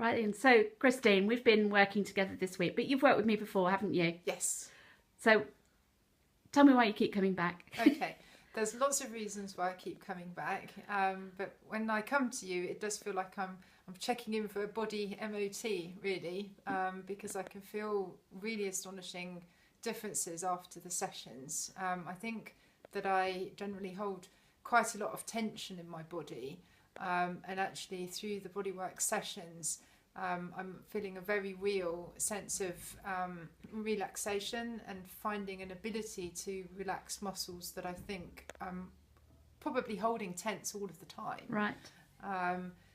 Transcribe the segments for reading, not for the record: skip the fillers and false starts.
Right, and so Christine, we've been working together this week, but you've worked with me before, haven't you? Yes. So tell me why you keep coming back. Okay. There's lots of reasons why I keep coming back, but when I come to you, it does feel like I'm checking in for a body MOT, really, because I can feel really astonishing differences after the sessions. I think that I generally hold quite a lot of tension in my body, and actually through the bodywork sessions, I'm feeling a very real sense of relaxation and finding an ability to relax muscles that I think I'm probably holding tense all of the time. Right.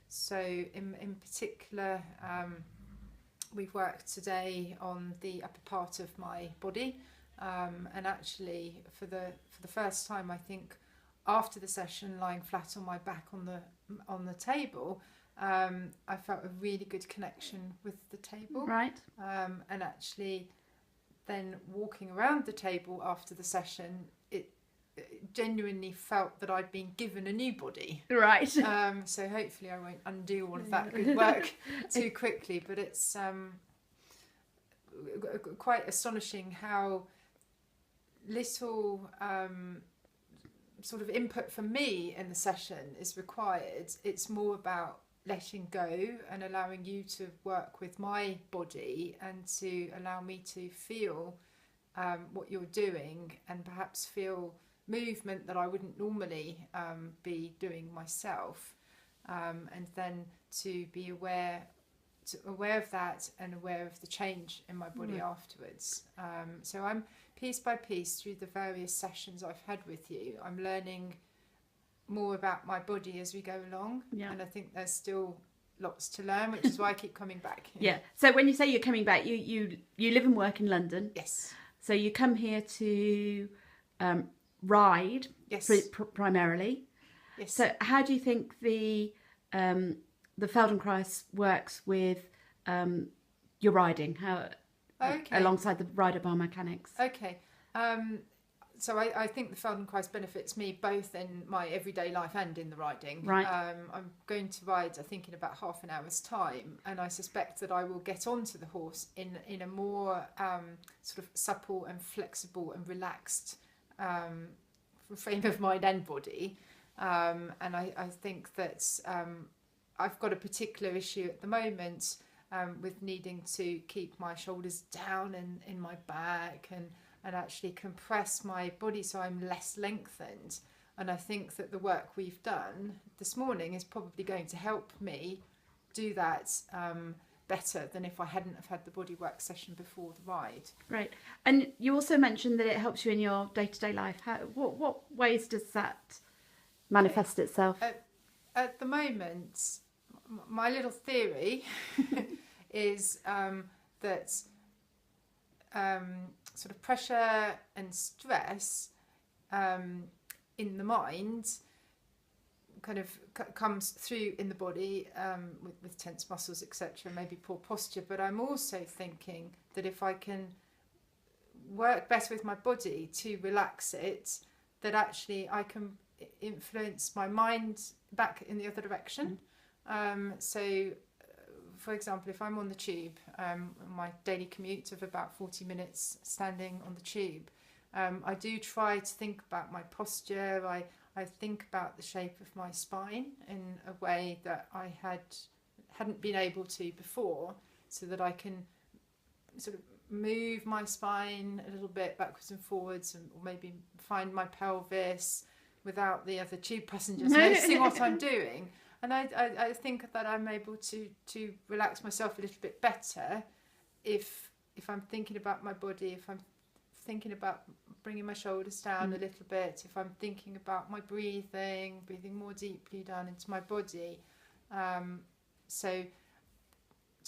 So in particular, we've worked today on the upper part of my body, and actually for the first time, I think after the session, lying flat on my back on the table, I felt a really good connection with the table. Right. And actually then walking around the table after the session, it genuinely felt that I'd been given a new body. Right. So hopefully I won't undo all of that good work too quickly, but it's quite astonishing how little sort of input from me in the session is required. It's more about letting go and allowing you to work with my body and to allow me to feel what you're doing and perhaps feel movement that I wouldn't normally be doing myself, and then to be aware of that and aware of the change in my body afterwards. So I'm piece by piece through the various sessions I've had with you, I'm learning more about my body as we go along, and I think there's still lots to learn, which is why I keep coming back. Yeah. So when you say you're coming back, you live and work in London. Yes. So you come here to ride. Yes. Primarily. Yes. So how do you think the Feldenkrais works with your riding? How alongside the rider biomechanics? Okay. So I think the Feldenkrais benefits me both in my everyday life and in the riding. Right. I'm going to ride, I think, in about half an hour's time, and I suspect that I will get onto the horse in a more sort of supple and flexible and relaxed frame of mind and body. And I think that I've got a particular issue at the moment with needing to keep my shoulders down in my back and actually compress my body so I'm less lengthened. And I think that the work we've done this morning is probably going to help me do that better than if I hadn't have had the bodywork session before the ride. Right. And you also mentioned that it helps you in your day-to-day life. What ways does that manifest itself? At the moment, my little theory is that sort of pressure and stress in the mind kind of comes through in the body with tense muscles, etc., maybe poor posture. But I'm also thinking that if I can work better with my body to relax it, that actually I can influence my mind back in the other direction. So for example, if I'm on the tube, my daily commute of about 40 minutes standing on the tube, I do try to think about my posture. I think about the shape of my spine in a way that I hadn't been able to before, so that I can sort of move my spine a little bit backwards and forwards, and or maybe find my pelvis without the other tube passengers noticing what I'm doing. And I think that I'm able to relax myself a little bit better if I'm thinking about my body, if I'm thinking about bringing my shoulders down a little bit, if I'm thinking about my breathing more deeply down into my body. So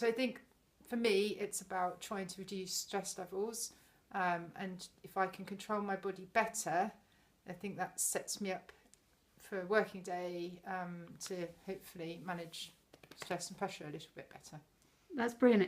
I think for me it's about trying to reduce stress levels, and if I can control my body better, I think that sets me up for a working day to hopefully manage stress and pressure a little bit better. That's brilliant.